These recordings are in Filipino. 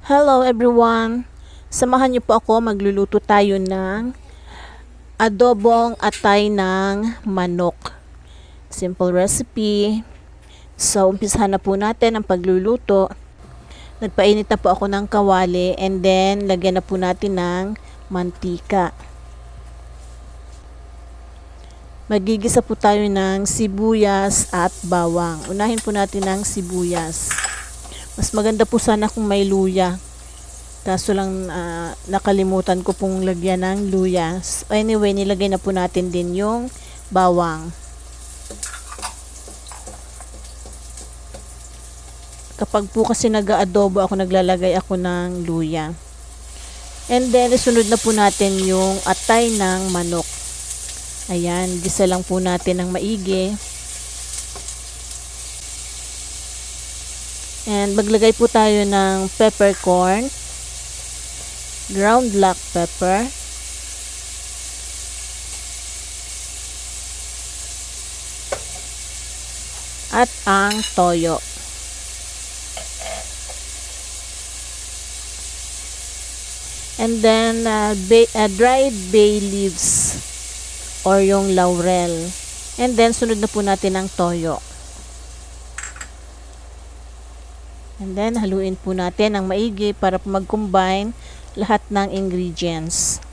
Hello everyone! Samahan niyo po ako, magluluto tayo ng adobong atay ng manok. Simple recipe. So, umpisahan na po natin ang pagluluto. Nagpainit na po ako ng kawali and then lagyan na po natin ng mantika. Magigisa po tayo ng sibuyas at bawang. Unahin po natin ng sibuyas. Mas maganda po sana kung may luya. Kaso lang nakalimutan ko pong lagyan ng luya. Anyway, nilagay na po natin din yung bawang. Kapag po kasi nag-aadobo ako, naglalagay ako ng luya. And then, isunod na po natin yung atay ng manok. Ayan, gisa lang po natin ng maigi. And maglagay po tayo ng peppercorn, ground black pepper, at ang toyo. And then dried bay leaves or yung laurel. And then sunod na po natin ang toyo. And then, haluin po natin ang maigi para po mag-combine lahat ng ingredients.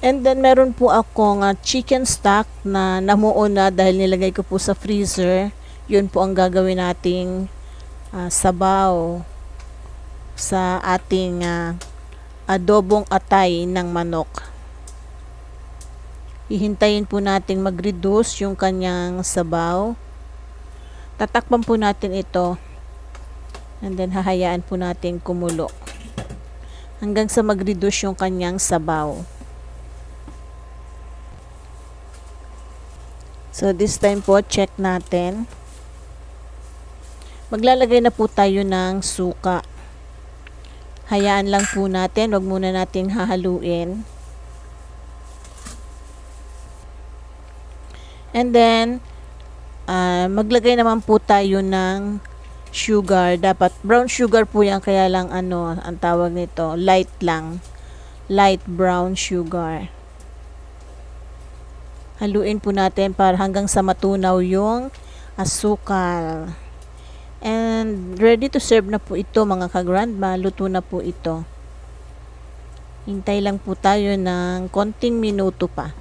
And then, meron po akong chicken stock na namuo na dahil nilagay ko po sa freezer. Yun po ang gagawin nating sabaw sa ating adobong atay ng manok. Hihintayin po natin mag-reduce yung kanyang sabaw. Tatakpan po natin ito. And then hahayaan po natin kumulo. Hanggang sa mag-reduce yung kanyang sabaw. So this time po, check natin. Maglalagay na po tayo ng suka. Hayaan lang po natin, wag muna nating hahaluin. And then, maglagay naman po tayo ng sugar. Dapat brown sugar po yan, kaya lang ang tawag nito, light lang. Light brown sugar. Haluin po natin para hanggang sa matunaw yung asukal. And ready to serve na po ito mga ka-grandma. Luto na po ito. Hintay lang po tayo ng konting minuto pa.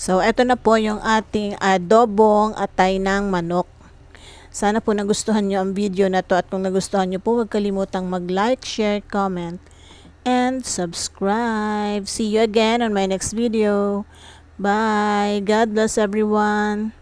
So, eto na po yung ating adobong atay ng manok. Sana po nagustuhan nyo ang video na to at kung nagustuhan nyo po, huwag kalimutang mag-like, share, comment, and subscribe. See you again on my next video. Bye! God bless everyone!